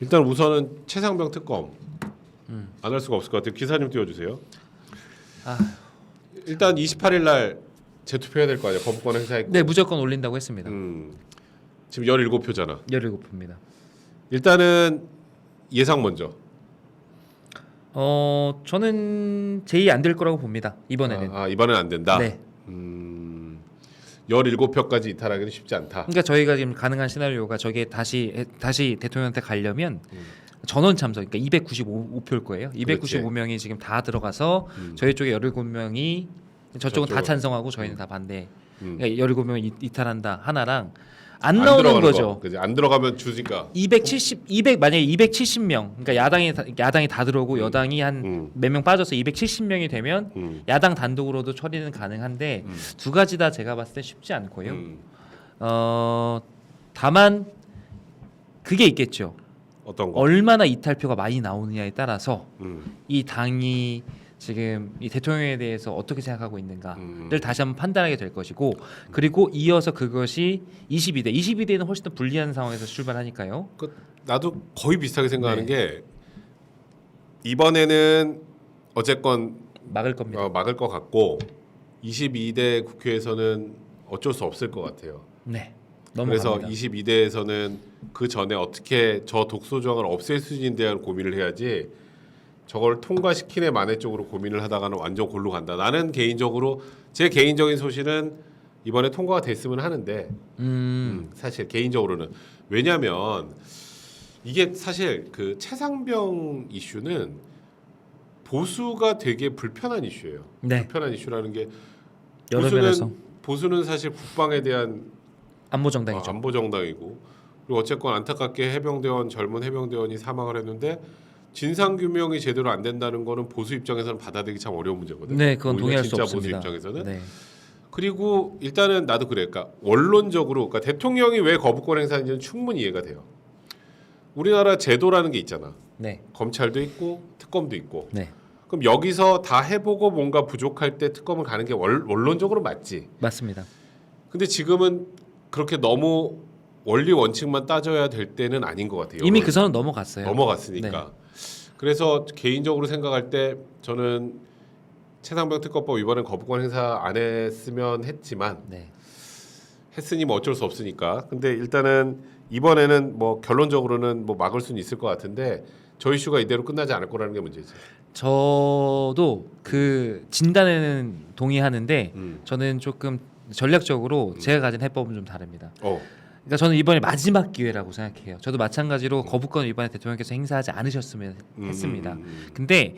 일단 우선은 최상병 특검 안 할 수가 없을 것 같아요. 기사님 띄워주세요. 아, 일단 28일 날 재투표해야 될 거 아니에요. 거부권 행사했고. 네, 무조건 올린다고 했습니다. 지금 17표잖아. 17표입니다. 일단은 예상 먼저. 저는 제의 안 될 거라고 봅니다. 이번에는. 이번엔 안 된다. 네. 17표까지 이탈하기는 쉽지 않다. 그러니까 저희가 지금 가능한 시나리오가 저게 다시 대통령한테 가려면 전원 참석, 그러니까 295표일 거예요. 295명이 지금 다 들어가서 저희 쪽에 17명이 저쪽은 다 찬성하고 저희는 다 반대. 그러니까 17명이 이탈한다 하나랑 안 나오는 거죠. 그지? 안 들어가면 주니까. 200 만약에 270명, 그러니까 야당이 다 들어오고 여당이 한 몇 명 빠져서 270명이 되면 야당 단독으로도 처리는 가능한데 두 가지 다 제가 봤을 때 쉽지 않고요. 다만 그게 있겠죠. 어떤 거? 얼마나 이탈표가 많이 나오느냐에 따라서 이 당이 지금 이 대통령에 대해서 어떻게 생각하고 있는가를 다시 한번 판단하게 될 것이고, 그리고 이어서 그것이 22대는 훨씬 더 불리한 상황에서 출발하니까요. 나도 거의 비슷하게 생각하는 네. 게 이번에는 어쨌건 막을 겁니다. 막을 것 같고 22대 국회에서는 어쩔 수 없을 것 같아요. 네. 그래서 넘어갑니다. 22대에서는 그 전에 어떻게 저 독소 조항을 없앨 수 있는지에 대한 고민을 해야지 저걸 통과시키네 마네 쪽으로 고민을 하다가는 완전 골로 간다. 나는 개인적으로 제 개인적인 소신은 이번에 통과가 됐으면 하는데 사실 개인적으로는 왜냐하면 이게 사실 그 최상병 이슈는 보수가 되게 불편한 이슈예요. 네. 불편한 이슈라는 게 여러 면에서 보수는 사실 국방에 대한 안보 정당이죠. 안보 정당이고, 그리고 어쨌건 안타깝게 젊은 해병대원이 사망을 했는데 진상 규명이 제대로 안 된다는 거는 보수 입장에서는 받아들이기 참 어려운 문제거든요. 네, 그건 동의할 수 진짜 없습니다. 보수 입장에서는. 네. 그리고 일단은 나도 그래. 그러니까 원론적으로, 그러니까 대통령이 왜 거부권 행사하는지는 충분히 이해가 돼요. 우리나라 제도라는 게 있잖아. 네. 검찰도 있고 특검도 있고. 네. 그럼 여기서 다 해보고 뭔가 부족할 때 특검을 가는 게 원론적으로 맞지. 맞습니다. 근데 지금은 그렇게 너무 원리 원칙만 따져야 될 때는 아닌 것 같아요. 이미 그 선은 넘어갔어요. 넘어갔으니까. 그래서 개인적으로 생각할 때 저는 최상병 특검법 이번엔 거부권 행사 안 했으면 했지만 네. 했으니 뭐 어쩔 수 없으니까. 근데 일단은 이번에는 뭐 결론적으로는 뭐 막을 수는 있을 것 같은데 저 이슈가 이대로 끝나지 않을 거라는 게 문제지. 저도 그 진단에는 동의하는데 저는 조금 전략적으로 제가 가진 해법은 좀 다릅니다. 그러니까 저는 이번에 마지막 기회라고 생각해요. 저도 마찬가지로 거부권을 이번에 대통령께서 행사하지 않으셨으면 했습니다. 근데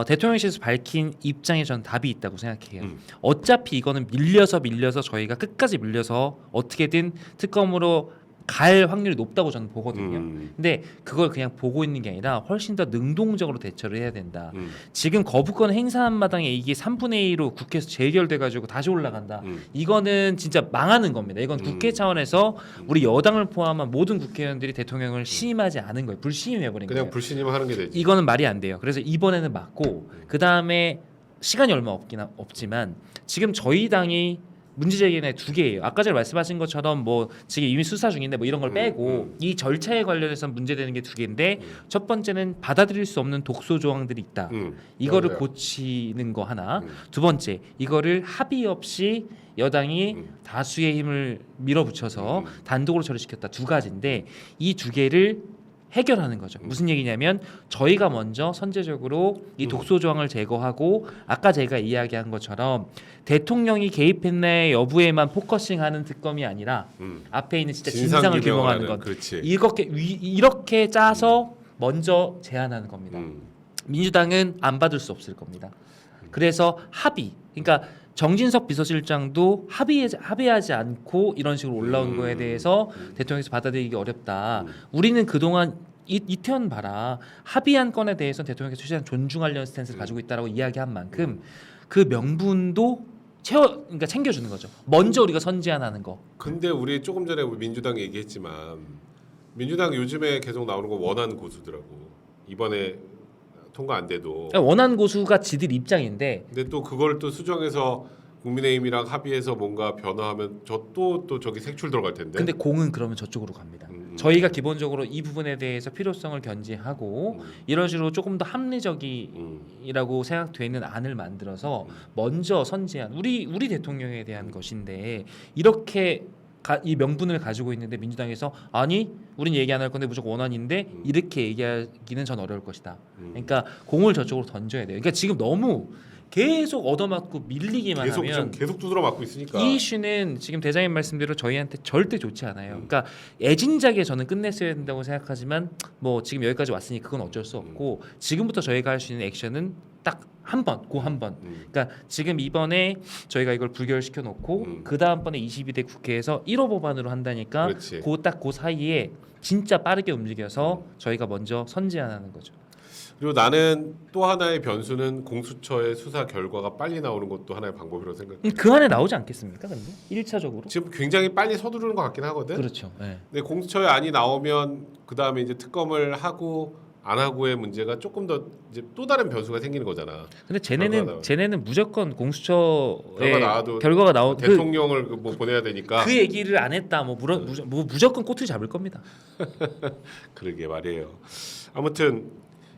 대통령실에서 밝힌 입장에 저는 답이 있다고 생각해요. 어차피 이거는 밀려서 저희가 끝까지 밀려서 어떻게든 특검으로 갈 확률이 높다고 저는 보거든요. 근데 그걸 그냥 보고 있는 게 아니라 훨씬 더 능동적으로 대처를 해야 된다. 지금 거부권 행사한 마당에 이게 3분의 2로 국회에서 재결돼가지고 다시 올라간다. 이거는 진짜 망하는 겁니다. 이건 국회 차원에서 우리 여당을 포함한 모든 국회의원들이 대통령을 신임하지 않은 거예요. 불신임해버린 거예요. 그냥 불신임하는 게 되지. 이거는 말이 안 돼요. 그래서 이번에는 맞고 그 다음에 시간이 얼마 없지만 지금 저희 당이 문제 제기는 두 개예요. 아까 전에 말씀하신 것처럼 뭐 지금 이미 수사 중인데 뭐 이런 걸 빼고 이 절차에 관련해서 문제되는 게 두 개인데 첫 번째는 받아들일 수 없는 독소 조항들이 있다. 이거를 맞아요. 고치는 거 하나. 두 번째 이거를 합의 없이 여당이 다수의 힘을 밀어붙여서 단독으로 처리시켰다. 두 가지인데 이 두 개를 해결하는 거죠. 무슨 얘기냐면 저희가 먼저 선제적으로 이 독소 조항을 제거하고 아까 제가 이야기한 것처럼 대통령이 개입했네 여부에만 포커싱하는 특검이 아니라 앞에 있는 진짜 진상을 규명하는 것. 그렇지. 이렇게 짜서 먼저 제안하는 겁니다. 민주당은 안 받을 수 없을 겁니다. 그래서 합의, 그러니까 정진석 비서실장도 합의하지 않고 이런 식으로 올라온 거에 대해서 대통령께서 받아들이기 어렵다. 우리는 그동안 이태원 봐라. 합의한 건에 대해서 대통령께서 최대한 존중하려는 스탠스를 가지고 있다라고 이야기한 만큼 그 명분도 그러니까 챙겨주는 거죠. 먼저 우리가 선제안하는 거. 근데 우리 조금 전에 우리 민주당 얘기했지만 민주당 요즘에 계속 나오는 거 원한 고수더라고. 이번에 통과 안 돼도. 원한 고수가 지들 입장인데. 근데 또 그걸 또 수정해서 국민의힘이랑 합의해서 뭔가 변화하면 또 저기 색출 들어갈 텐데. 근데 공은 그러면 저쪽으로 갑니다. 저희가 기본적으로 이 부분에 대해서 필요성을 견지하고 이런 식으로 조금 더 합리적이라고 생각되는 안을 만들어서 먼저 선제한 우리 대통령에 대한 것인데 이렇게 이 명분을 가지고 있는데 민주당에서 아니 우린 얘기 안 할 건데 무조건 원안인데 이렇게 얘기하기는 전 어려울 것이다. 그러니까 공을 저쪽으로 던져야 돼요. 그러니까 지금 너무 계속 얻어맞고 밀리기만 하면 계속 두드러 맞고 있으니까 이 이슈는 지금 대장님 말씀대로 저희한테 절대 좋지 않아요. 그러니까 애진작에 저는 끝냈어야 된다고 생각하지만 뭐 지금 여기까지 왔으니 그건 어쩔 수 없고 지금부터 저희가 할 수 있는 액션은 딱 한 번, 그 한 번. 그러니까 지금 이번에 저희가 이걸 부결시켜 놓고 그 다음번에 22대 국회에서 1호 법안으로 한다니까 그 사이에 진짜 빠르게 움직여서 저희가 먼저 선제하는 거죠. 그리고 나는 또 하나의 변수는 공수처의 수사 결과가 빨리 나오는 것도 하나의 방법이라고 생각해요. 그 안에 나오지 않겠습니까? 근데 1차적으로 지금 굉장히 빨리 서두르는 것 같긴 하거든. 그렇죠. 네. 근데 공수처의 안이 나오면 그 다음에 이제 특검을 하고 안 하고의 문제가 조금 더 이제 또 다른 변수가 생기는 거잖아. 근데 쟤네는 무조건 공수처의 나와도 결과가 나오 대통령을 뭐 보내야 되니까 그 얘기를 안 했다 뭐 무조건 꼬투리 잡을 겁니다. 그러게 말이에요. 아무튼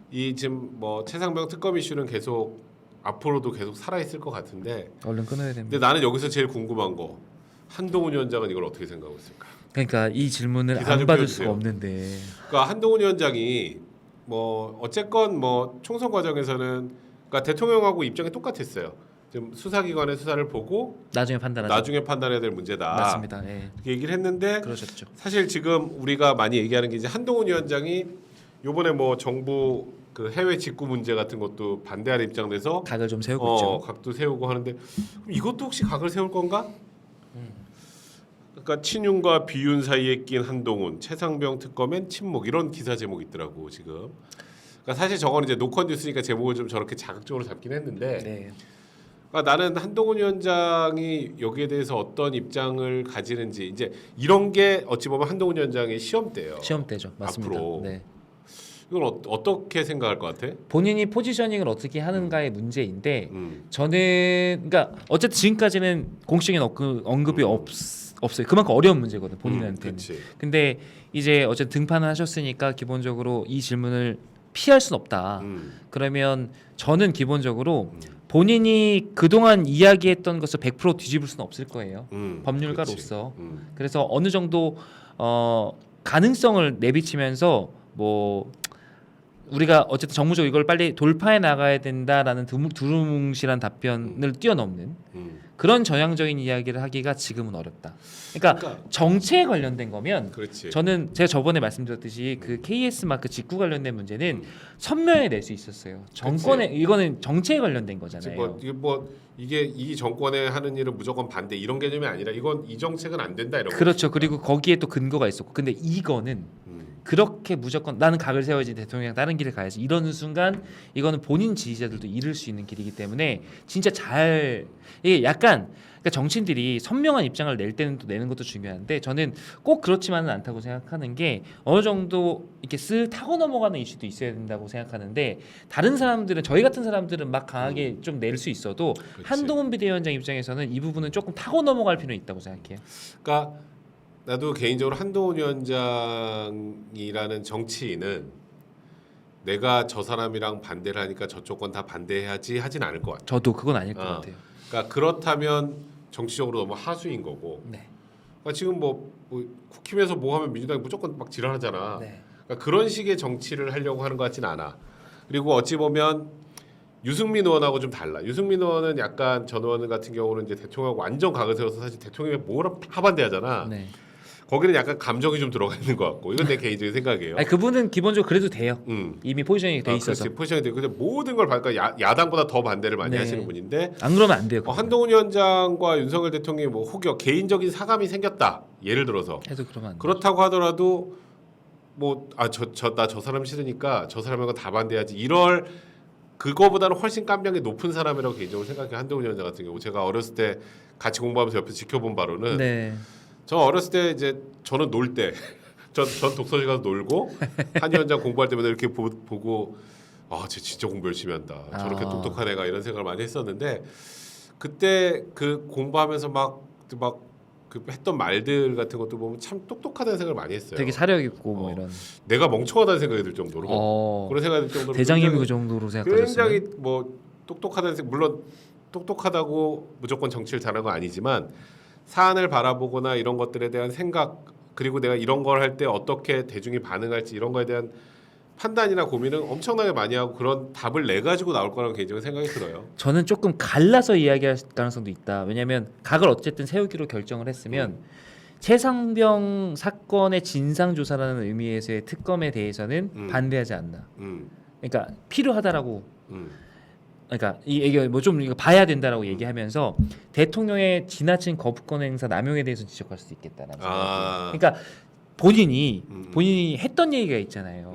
이 지금 뭐 최상병 특검 이슈는 계속 앞으로도 계속 살아 있을 것 같은데 얼른 끊어야 됩니다. 근데 나는 여기서 제일 궁금한 거 한동훈 위원장은 이걸 어떻게 생각하고 있을까? 그러니까 이 질문을 안 받을 수가 없는데. 그러니까 한동훈 위원장이 뭐 어쨌건 뭐 총선 과정에서는 그러니까 대통령하고 입장이 똑같았어요. 지금 수사기관의 수사를 보고 나중에 판단해야 될 문제다. 맞습니다. 네. 그렇게 얘기를 했는데 그러셨죠. 사실 지금 우리가 많이 얘기하는 게 이제 한동훈 위원장이 요번에 뭐 정부 그 해외 직구 문제 같은 것도 반대하는 입장 내서 각을 좀 세우고 있죠. 각도 세우고 하는데 이것도 혹시 각을 세울 건가? 그러니까 친윤과 비윤 사이에 낀 한동훈, 최상병 특검엔 침묵 이런 기사 제목이 있더라고 지금. 그러니까 사실 저거는 이제 노컷 뉴스니까 제목을 좀 저렇게 자극적으로 잡긴 했는데. 네. 그러니까 나는 한동훈 위원장이 여기에 대해서 어떤 입장을 가지는지 이제 이런 게 어찌 보면 한동훈 위원장의 시험대예요. 시험대죠. 맞습니다. 앞으로. 네. 이걸 어떻게 생각할 것 같아? 본인이 포지셔닝을 어떻게 하는가의 문제인데 저는 그러니까 어쨌든 지금까지는 공식적인 언급이 없어요. 그만큼 어려운 문제거든 본인한테는. 근데 이제 어쨌든 등판을 하셨으니까 기본적으로 이 질문을 피할 순 없다. 그러면 저는 기본적으로 본인이 그동안 이야기했던 것을 100% 뒤집을 수는 없을 거예요. 법률가로서. 그래서 어느 정도 가능성을 내비치면서 뭐 우리가 어쨌든 정무적으로 이걸 빨리 돌파해 나가야 된다라는 두루뭉실한 답변을 뛰어넘는 그런 전향적인 이야기를 하기가 지금은 어렵다. 그러니까 정체에 관련된 거면 저는 제가 저번에 말씀드렸듯이 그 KS 마크 직구 관련된 문제는 선명히 낼 수 있었어요. 정권에 이거는 정체에 관련된 거잖아요. 이게 이 정권에 하는 일은 무조건 반대 이런 개념이 아니라 이건 이 정책은 안 된다 이런 그렇죠. 그리고 거기에 또 근거가 있었고 근데 이거는 그렇게 무조건 나는 각을 세워야지 대통령이랑 다른 길을 가야지 이러는 순간 이거는 본인 지지자들도 잃을 수 있는 길이기 때문에 진짜 이게 약간 그러니까 정치인들이 선명한 입장을 낼 때는 또 내는 것도 중요한데 저는 꼭 그렇지만은 않다고 생각하는 게 어느 정도 이렇게 쓱 타고 넘어가는 이슈도 있어야 된다고 생각하는데 다른 사람들은 저희 같은 사람들은 막 강하게 좀 낼 수 있어도 한동훈 비대위원장 입장에서는 이 부분은 조금 타고 넘어갈 필요는 있다고 생각해요. 그러니까 나도 개인적으로 한동훈 위원장이라는 정치인은 내가 저 사람이랑 반대를 하니까 저쪽 건 다 반대해야지 하진 않을 것 같아요. 저도 그건 아닐 것 같아요. 그러니까 그렇다면 정치적으로 너무 하수인 거고. 네. 그러니까 지금 뭐 국힘에서 뭐 하면 민주당이 무조건 막 지랄하잖아. 네. 그러니까 그런 식의 정치를 하려고 하는 것 같진 않아. 그리고 어찌 보면 유승민 의원하고 좀 달라. 유승민 의원은 약간 전 의원 같은 경우는 이제 대통령하고 완전 각을 세워서 사실 대통령이 뭐라 다 반대하잖아. 네. 거기는 약간 감정이 좀 들어가 있는 것 같고 이건 내 개인적인 생각이에요. 아니, 그분은 기본적으로 그래도 돼요. 이미 포지셔닝이 돼 있어서. 그렇지, 포지셔닝이 되고 근데 모든 걸 그러니까 야당보다 더 반대를 많이 하시는 분인데 안 그러면 안 돼요. 한동훈 위원장과 윤석열 대통령이 뭐 혹여 개인적인 사감이 생겼다. 예를 들어서 해도 그러면 안 그렇다고 하더라도 뭐 나 저 사람 싫으니까 저 사람하고 다 반대하지 이럴 그거보다는 훨씬 깜냥이 높은 사람이라고 개인적으로 생각해요. 한동훈 위원장 같은 경우 제가 어렸을 때 같이 공부하면서 옆에서 지켜본 바로는 저 어렸을 때 이제 저는 놀 때 전 독서실 가서 놀고 한 위원장 공부할 때마다 이렇게 보고 쟤 진짜 공부 열심히 한다. 저렇게 똑똑한 애가 이런 생각을 많이 했었는데 그때 그 공부하면서 막 그 했던 말들 같은 것도 보면 참 똑똑하다는 생각을 많이 했어요. 되게 사력 있고 뭐 어. 이런. 내가 멍청하다는 생각이 들 정도로 그런 생각이 들 정도로 대장님이 그 정도로 생각하셨어요. 굉장히 뭐 똑똑하다는 생각, 물론 똑똑하다고 무조건 정치를 잘하는 건 아니지만 사안을 바라보거나 이런 것들에 대한 생각 그리고 내가 이런 걸 할 때 어떻게 대중이 반응할지 이런 거에 대한 판단이나 고민은 엄청나게 많이 하고 그런 답을 내 가지고 나올 거라고 개인적으로 생각이 들어요. 저는 조금 갈라서 이야기할 가능성도 있다. 왜냐하면 각을 어쨌든 세우기로 결정을 했으면 최상병 사건의 진상 조사라는 의미에서의 특검에 대해서는 반대하지 않나. 그러니까 필요하다라고. 그러니까 이게 뭐 좀 이거 봐야 된다라고 얘기하면서 대통령의 지나친 거부권 행사 남용에 대해서 지적할 수도 있겠다라는 생각이. 그러니까 본인이 했던 얘기가 있잖아요.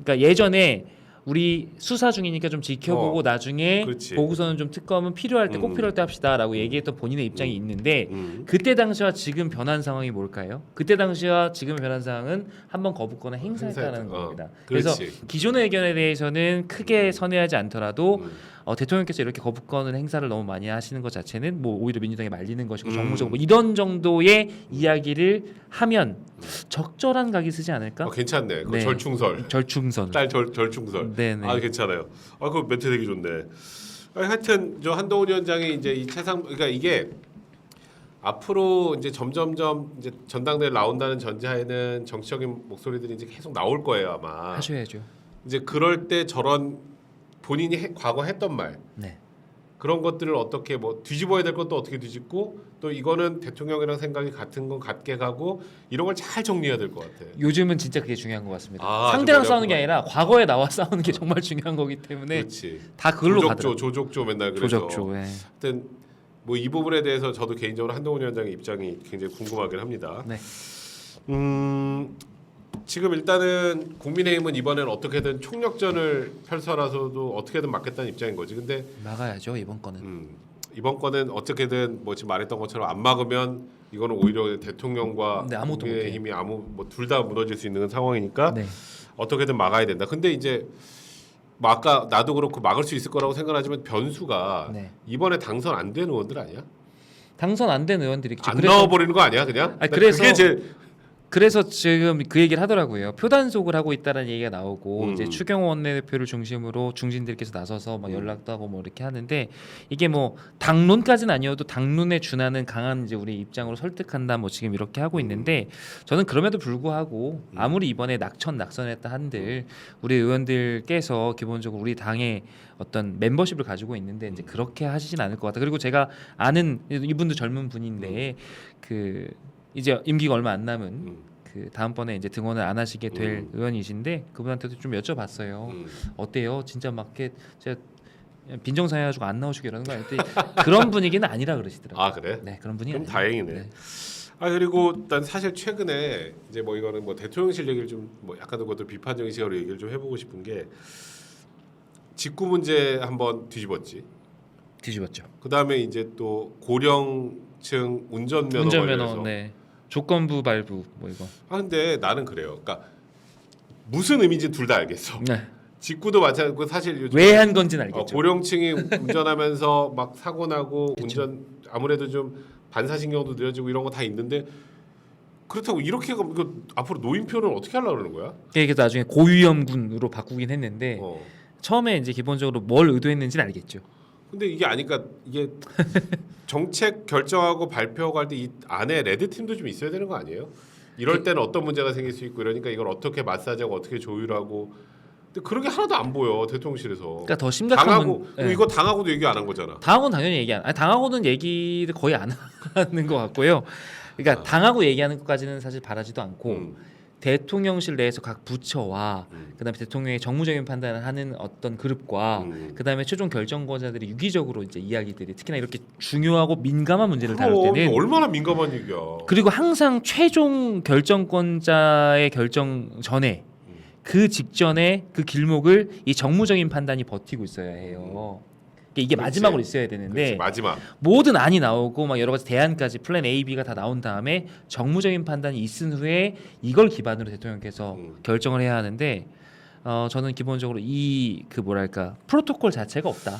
그러니까 예전에 우리 수사 중이니까 좀 지켜보고 나중에 그렇지. 보고서는 좀 특검은 필요할 때 꼭 필요할 때 합시다라고 얘기했던 본인의 입장이 있는데 그때 당시와 지금 변한 상황이 뭘까요? 그때 당시와 지금 변한 상황은 한번 거부권을 행사했다는 겁니다. 그래서 기존의 의견에 대해서는 크게 선회하지 않더라도 대통령께서 이렇게 거부권을 행사를 너무 많이 하시는 것 자체는 뭐 오히려 민주당에 말리는 것이고 정무적으로 뭐 이런 정도의 이야기를 하면 적절한 각이 쓰지 않을까? 괜찮네. 네. 절충설. 딸 절충설. 네네. 아 괜찮아요. 그 멘트 되게 좋네. 하여튼 저 한동훈 위원장이 이제 이 그러니까 이게 앞으로 이제 점점점 이제 전당대회 나온다는 전제하에는 정치적인 목소리들이 이제 계속 나올 거예요 아마. 하셔야죠. 이제 그럴 때 저런 본인이 과거 했던 말. 네. 그런 것들을 어떻게 뭐 뒤집어야 될 것도 어떻게 뒤집고 또 이거는 대통령이랑 생각이 같은 건 같게 가고 이런 걸 잘 정리해야 될 것 같아. 요즘은 진짜 그게 중요한 것 같습니다. 아, 상대랑 싸우는 게 아니라 과거에 나와 싸우는 게 정말 중요한 거기 때문에 그렇지. 다 그걸로 가더라고요. 조족조 맨날 그래서. 조적조. 예. 하여튼 뭐 이 부분에 대해서 저도 개인적으로 한동훈 위원장의 입장이 굉장히 궁금하긴 합니다. 네. 지금 일단은 국민의힘은 이번에는 어떻게든 총력전을 펼쳐라서도 어떻게든 막겠다는 입장인 거지. 근데 막아야죠 이번 거는. 이번 거는 어떻게든 뭐 지금 말했던 것처럼 안 막으면 이거는 오히려 대통령과 네, 아무것도 국민의힘이 뭐 둘 다 무너질 수 있는 상황이니까 네. 어떻게든 막아야 된다. 근데 이제 뭐 아까 나도 그렇고 막을 수 있을 거라고 생각하지만 변수가 네. 이번에 당선 안 된 의원들 아니야? 당선 안 된 의원들이 있죠. 안 넣어버리는 거 아니야 그냥? 아니, 그래서 그게 제일 그래서 지금 그 얘기를 하더라고요. 표단속을 하고 있다는 얘기가 나오고 이제 추경호 원내대표를 중심으로 중진들께서 나서서 막 연락도 하고 뭐 이렇게 하는데 이게 뭐 당론까지는 아니어도 당론에 준하는 강한 이제 우리 입장으로 설득한다 뭐 지금 이렇게 하고 있는데 저는 그럼에도 불구하고 아무리 이번에 낙선했다 한들 우리 의원들께서 기본적으로 우리 당의 어떤 멤버십을 가지고 있는데 이제 그렇게 하시진 않을 것 같다. 그리고 제가 아는 이분도 젊은 분인데 그 이제 임기가 얼마 안 남은 그 다음번에 이제 등원을 안 하시게 될 의원이신데 그분한테도 좀 여쭤봤어요. 어때요? 진짜 막 이렇게 제가 빈정상해가지고 안 나오시게 이러는 거 아닌데 그런 분위기는 아니라 그러시더라고요. 아 그래? 네 그런 분위기. 그럼 다행이네. 네. 그리고 일단 사실 최근에 이제 뭐 이거는 뭐 대통령실 얘기를 좀 뭐 약간 그것도 비판적인 시각으로 얘기를 좀 해보고 싶은 게 직구 문제 한번 뒤집었지. 뒤집었죠. 그 다음에 이제 또 고령층 운전면허 관련해서 네. 조건부 발부 뭐 이거. 근데 나는 그래요. 그러니까 무슨 의미인지 둘 다 알겠어. 네. 직구도 마찬가지고 사실 요즘 왜 한 건지는 알겠죠. 고령층이 운전하면서 막 사고 나고 운전 아무래도 좀 반사신경도 느려지고 이런 거 다 있는데 그렇다고 이렇게 가면 이거 앞으로 노인표는 어떻게 하려고 그러는 거야? 이게 나중에 고위험군으로 바꾸긴 했는데 처음에 이제 기본적으로 뭘 의도했는지는 알겠죠. 근데 이게 아니까 이게 정책 결정하고 발표하고 할 때 이 안에 레드 팀도 좀 있어야 되는 거 아니에요? 이럴 때는 어떤 문제가 생길 수 있고 이러니까 이걸 어떻게 마사지하고 어떻게 조율하고 근데 그런 게 하나도 안 보여 대통령실에서. 그러니까 더 심각한 당하고 이거 당하고도 얘기 안 한 거잖아. 당하고는 당연히 얘기 안. 당하고는 얘기를 거의 안 하는 것 같고요. 그러니까 당하고 얘기하는 것까지는 사실 바라지도 않고 대통령실 내에서 각 부처와 그다음에 대통령의 정무적인 판단을 하는 어떤 그룹과 그다음에 최종 결정권자들이 유기적으로 이제 이야기들이 특히나 이렇게 중요하고 민감한 문제를 다룰 때는 얼마나 민감한 얘기야. 그리고 항상 최종 결정권자의 결정 전에 그 직전에 그 길목을 이 정무적인 판단이 버티고 있어야 해요. 이게 그렇지. 마지막으로 있어야 되는데 그렇지, 마지막. 모든 안이 나오고 막 여러 가지 대안까지 플랜 A, B가 다 나온 다음에 정무적인 판단이 있은 후에 이걸 기반으로 대통령께서 결정을 해야 하는데 저는 기본적으로 이 그 뭐랄까 프로토콜 자체가 없다.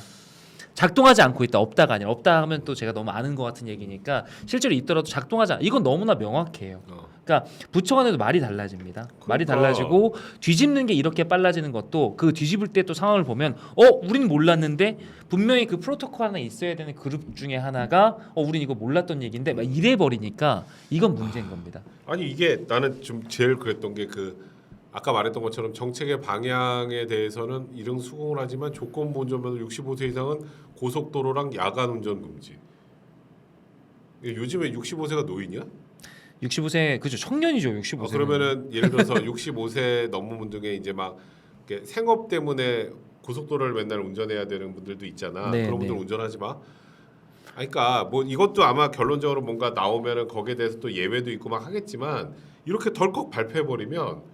작동하지 않고 있다. 없다가 아니라 없다 하면 또 제가 너무 아는 것 같은 얘기니까 실제로 있더라도 작동하지 않. 이건 너무나 명확해요. 그러니까 부처 간에도 말이 달라집니다. 말이 달라지고 뒤집는 게 이렇게 빨라지는 것도 그 뒤집을 때 또 상황을 보면 우린 몰랐는데 분명히 그 프로토콜 하나 있어야 되는 그룹 중에 하나가 우린 이거 몰랐던 얘기인데 막 이래 버리니까 이건 문제인 겁니다. 아니 이게 나는 좀 제일 그랬던 게 그 아까 말했던 것처럼 정책의 방향에 대해서는 이릉 수긍을 하지만 조건부 운전면허 65세 이상은 고속도로랑 야간 운전 금지. 요즘에 65세가 노인이야? 65세 그죠 청년이죠 65세. 그러면은 예를 들어서 65세 넘은 분 중에 이제 막 이렇게 생업 때문에 고속도로를 맨날 운전해야 되는 분들도 있잖아. 네, 그런 분들 네. 운전하지 마. 그러니까 뭐 이것도 아마 결론적으로 뭔가 나오면은 거기에 대해서 또 예외도 있고 막 하겠지만 이렇게 덜컥 발표해 버리면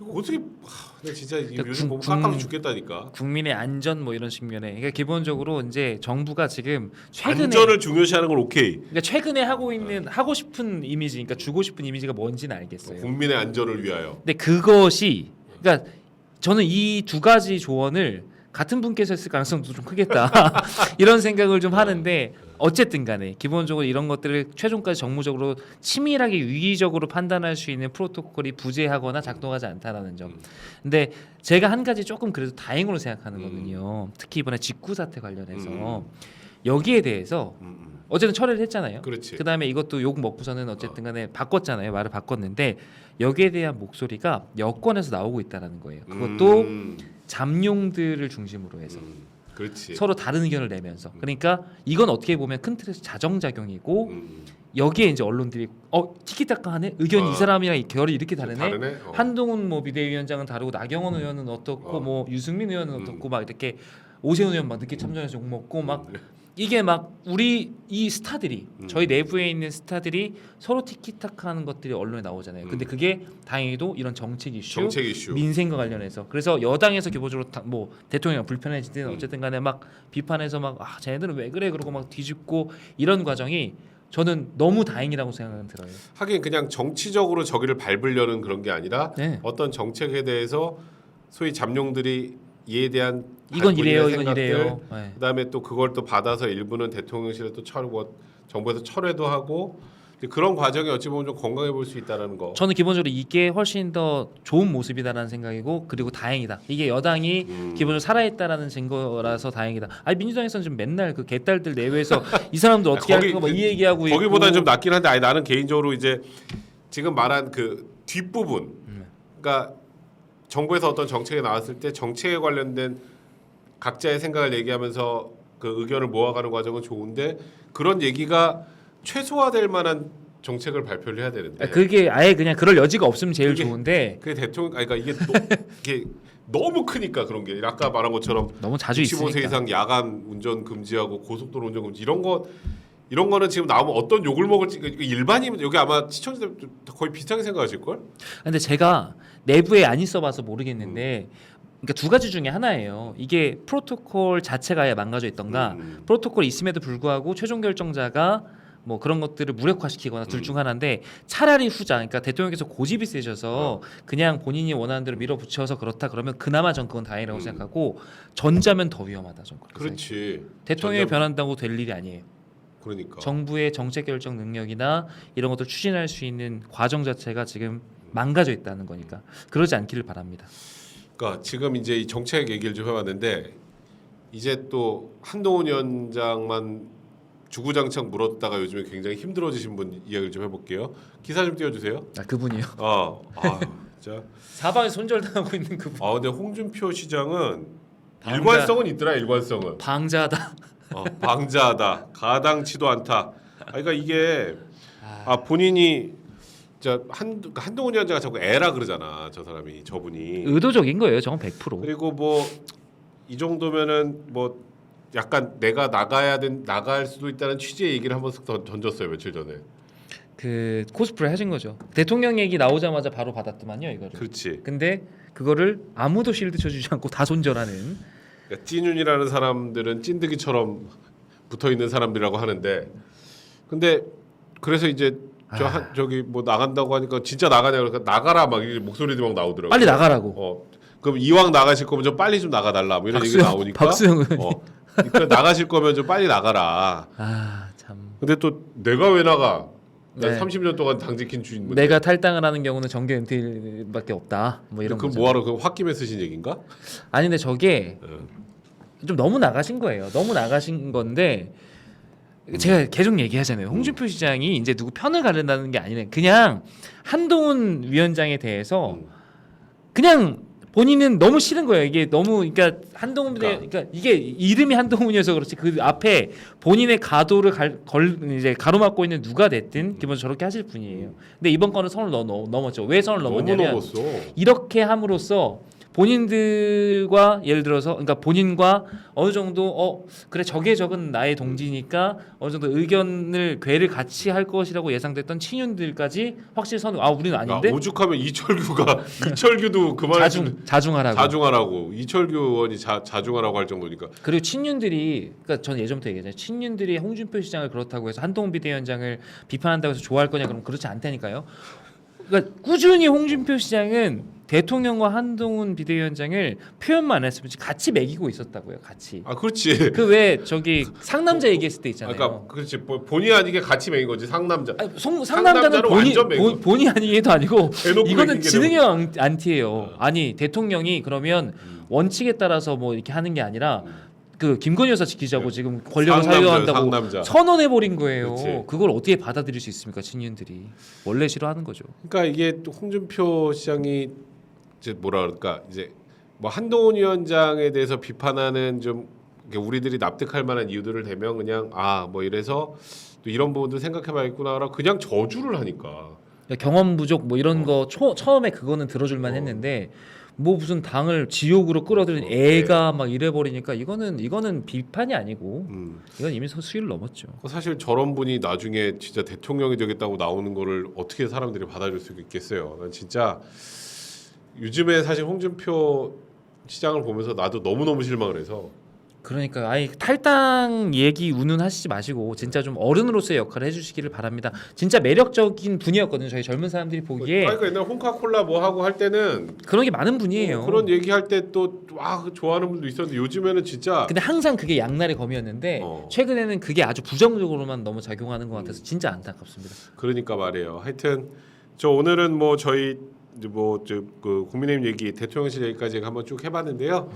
이거 어떻게 나 진짜 요즘 보면 깜깜이 죽겠다니까. 국민의 안전 뭐 이런 측면에 그러니까 기본적으로 이제 정부가 지금 최근에 안전을 중요시하는 건 오케이. 그러니까 최근에 하고 싶은 이미지, 그러니까 주고 싶은 이미지가 뭔지는 알겠어요. 국민의 안전을 위하여. 근데 그것이 그러니까 저는 이 두 가지 조언을 같은 분께서 했을 가능성도 좀 크겠다 이런 생각을 좀 하는데 어쨌든 간에 기본적으로 이런 것들을 최종까지 정무적으로 치밀하게 유기적으로 판단할 수 있는 프로토콜이 부재하거나 작동하지 않다라는 점. 근데 제가 한 가지 조금 그래도 다행으로 생각하는 거는요. 특히 이번에 직구 사태 관련해서 여기에 대해서 어쨌든 철회를 했잖아요. 그렇지. 그다음에 이것도 욕 먹고서는 어쨌든 간에 바꿨잖아요. 말을 바꿨는데 여기에 대한 목소리가 여권에서 나오고 있다라는 거예요. 그것도 잠룡들을 중심으로 해서 그렇지. 서로 다른 의견을 내면서 그러니까 이건 어떻게 보면 큰 틀에서 자정작용이고 여기에 이제 언론들이 티키타카하네 의견이 이 사람이랑 결이 이렇게 다르네. 한동훈 뭐 비대위원장은 다르고 나경원 의원은 어떻고 뭐 유승민 의원은 어떻고 막 이렇게 오세훈 의원 막 늦게 참전해서 욕 먹고 막 이게 막 우리 이 스타들이 저희 내부에 있는 스타들이 서로 티키타카하는 것들이 언론에 나오잖아요. 근데 그게 다행히도 이런 정책 이슈, 민생과 관련해서 그래서 여당에서 기본적으로 뭐 대통령이 불편해지든 어쨌든 간에 막 비판해서 막 쟤네들은 왜 그래 그러고 막 뒤집고 이런 과정이 저는 너무 다행이라고 생각은 들어요. 하긴 그냥 정치적으로 저기를 밟으려는 그런 게 아니라 어떤 정책에 대해서 소위 잠룡들이 이에 대한 이건 이래요, 생각들, 이건 이래요. 그다음에 또 그걸 또 받아서 일부는 대통령실에 또 정부에서 철회도 하고 그런 과정이 어찌 보면 좀 건강해 볼 수 있다는 거. 저는 기본적으로 이게 훨씬 더 좋은 모습이다라는 생각이고 그리고 다행이다. 이게 여당이 기본적으로 살아있다라는 증거라서 다행이다. 민주당에서는 지금 맨날 그 개딸들 내외에서 이 사람들 어떻게 할까 막 이 얘기하고 거기보다는 있고. 좀 낫긴 한데 나는 개인적으로 이제 지금 말한 그 뒷부분, 그러니까 정부에서 어떤 정책이 나왔을 때 정책에 관련된 각자의 생각을 얘기하면서 그 의견을 모아가는 과정은 좋은데 그런 얘기가 최소화될 만한 정책을 발표를 해야 되는데 그게 아예 그냥 그럴 여지가 없으면 제일 좋은데 그게 대통령 그러니까 이게 너무 크니까 그런 게 아까 말한 것처럼 너무 자주 65세 있으니까. 이상 야간 운전 금지하고 고속도로 운전 금지 이런 거는 지금 나오면 어떤 욕을 먹을지 일반인 여기 아마 시청자들 거의 비슷하게 생각하실 걸? 근데 제가 내부에 안 있어봐서 모르겠는데 그러니까 두 가지 중에 하나예요. 이게 프로토콜 자체가 아예 망가져 있던가 프로토콜이 있음에도 불구하고 최종 결정자가 뭐 그런 것들을 무력화시키거나 둘 중 하나인데 차라리 후자 그러니까 대통령께서 고집이 세셔서 그냥 본인이 원하는 대로 밀어붙여서 그렇다 그러면 그나마 전 그건 다행이라고 생각하고 전자면 더 위험하다 전 그렇지. 대통령이 변한다고 될 일이 아니에요. 그러니까 정부의 정책 결정 능력이나 이런 것들 추진할 수 있는 과정 자체가 지금 망가져 있다는 거니까 그러지 않기를 바랍니다. 그러니까 지금 이제 이 정책 얘기를 좀 해봤는데 이제 또 한동훈 위원장만 주구장창 물었다가 요즘에 굉장히 힘들어지신 분 이야기를 좀 해볼게요. 기사 좀 띄워주세요. 그분이요? 진짜 사방에 손절당하고 있는 그분. 근데 홍준표 시장은 일관성은 있더라. 일관성은 방자하다. 방자하다. 가당치도 않다. 그러니까 이게 본인이 한동훈 위원장가 자꾸 애라 그러잖아. 저 사람이 저분이 의도적인 거예요. 저건 100%. 그리고 뭐 이 정도면은 뭐 약간 내가 나갈 수도 있다는 취지의 얘기를 한번 던졌어요 며칠 전에. 그 코스프레 하신 거죠. 대통령 얘기 나오자마자 바로 받았더만요 이거를. 그렇지. 근데 그거를 아무도 실드 쳐주지 않고 다 손절하는. 그러니까 찐윤이라는 사람들은 찐득이처럼 붙어 있는 사람들이라고 하는데, 근데 그래서 이제 저기 뭐 나간다고 하니까 진짜 나가냐 그러니까 나가라 막 이렇게 목소리도 막 나오더라고. 빨리 나가라고. 그럼 이왕 나가실 거면 좀 빨리 좀 나가달라 뭐 이런 얘기가 나오니까. 박수영 의원이. 그러니까 나가실 거면 좀 빨리 나가라. 아 참. 근데 또 내가 왜 나가? 난 네. 30년 동안 당직인 주인. 내가 탈당을 하는 경우는 정규 MT밖에 없다. 뭐 이런 그 거죠. 뭐하러 그 홧김에 쓰신 얘기인가? 아니 근데 저게 어. 좀 너무 나가신 거예요. 너무 나가신 건데 제가 계속 얘기하잖아요. 홍준표 시장이 이제 누구 편을 가른다는 게 아니네. 그냥 한동훈 위원장에 대해서 그냥 본인은 너무 싫은 거예요. 이게 너무 그러니까 한동훈 그러니까 이게 이름이 한동훈이어서 그렇지 그 앞에 본인의 가도를 이제 가로막고 있는 누가 됐든 기본 저렇게 하실 분이에요. 근데 이번 건은 선을 넘었죠. 왜 선을 너무 넘었냐면 넘었어. 이렇게 함으로써 본인들과 예를 들어서 그러니까 본인과 어느 정도 그래 적은 나의 동지니까 어느 정도 의견을 궤를 같이 할 것이라고 예상됐던 친윤들까지 확실히 우리는 아닌데 오죽하면 이철규도 그만 자중하라고 이철규 의원이 자중하라고 할 정도니까. 그리고 친윤들이 그러니까 저는 예전부터 얘기했잖아요. 친윤들이 홍준표 시장을 그렇다고 해서 한동훈 비대위원장을 비판한다고 해서 좋아할 거냐 그럼 그렇지 않다니까요. 그러니까 꾸준히 홍준표 시장은 대통령과 한동훈 비대위원장을 표현만 안 했으면 같이 매기고 있었다고요. 같이. 아 그렇지. 그 왜 저기 상남자 얘기했을 때 있잖아요. 그러니까 그렇지. 본의 아니게 같이 매긴 거지 상남자. 아니, 상남자는 본의 아니게도 아니고 이거는 매긴 게 지능형 안티예요. 아니 대통령이 그러면 원칙에 따라서 뭐 이렇게 하는 게 아니라 그 김건희 여사 지키자고 지금 권력을 사유한다고 상남자. 선언해 버린 거예요. 그치. 그걸 어떻게 받아들일 수 있습니까, 친윤들이? 원래 싫어하는 거죠. 그러니까 이게 또 홍준표 시장이 이제 뭐라 그럴까 이제 뭐 한동훈 위원장에 대해서 비판하는 좀 우리들이 납득할 만한 이유들을 대면 그냥 뭐 이래서 또 이런 부분도 생각해봐야겠구나라 그냥 저주를 하니까. 경험 부족 뭐 이런 거 처음에 그거는 들어줄만 했는데 뭐 무슨 당을 지옥으로 끌어들인 애가 막 이래버리니까 이거는 비판이 아니고 이건 이미 수위를 넘었죠. 사실 저런 분이 나중에 진짜 대통령이 되겠다고 나오는 거를 어떻게 사람들이 받아줄 수 있겠어요. 난 진짜 요즘에 사실 홍준표 시장을 보면서 나도 너무너무 실망을 해서 그러니까 아예 탈당 얘기 운운하시지 마시고 진짜 좀 어른으로서의 역할을 해주시기를 바랍니다. 진짜 매력적인 분이었거든요. 저희 젊은 사람들이 보기에. 그러니까 옛날 홍카콜라 뭐 하고 할 때는 그런 게 많은 분이에요. 그런 얘기할 때 또 좋아하는 분도 있었는데 요즘에는 진짜. 근데 항상 그게 양날의 검이었는데 최근에는 그게 아주 부정적으로만 너무 작용하는 것 같아서 진짜 안타깝습니다. 그러니까 말이에요. 하여튼 저 오늘은 뭐 저희 그 국민의힘 얘기, 대통령실 얘기까지 한번 쭉 해봤는데요.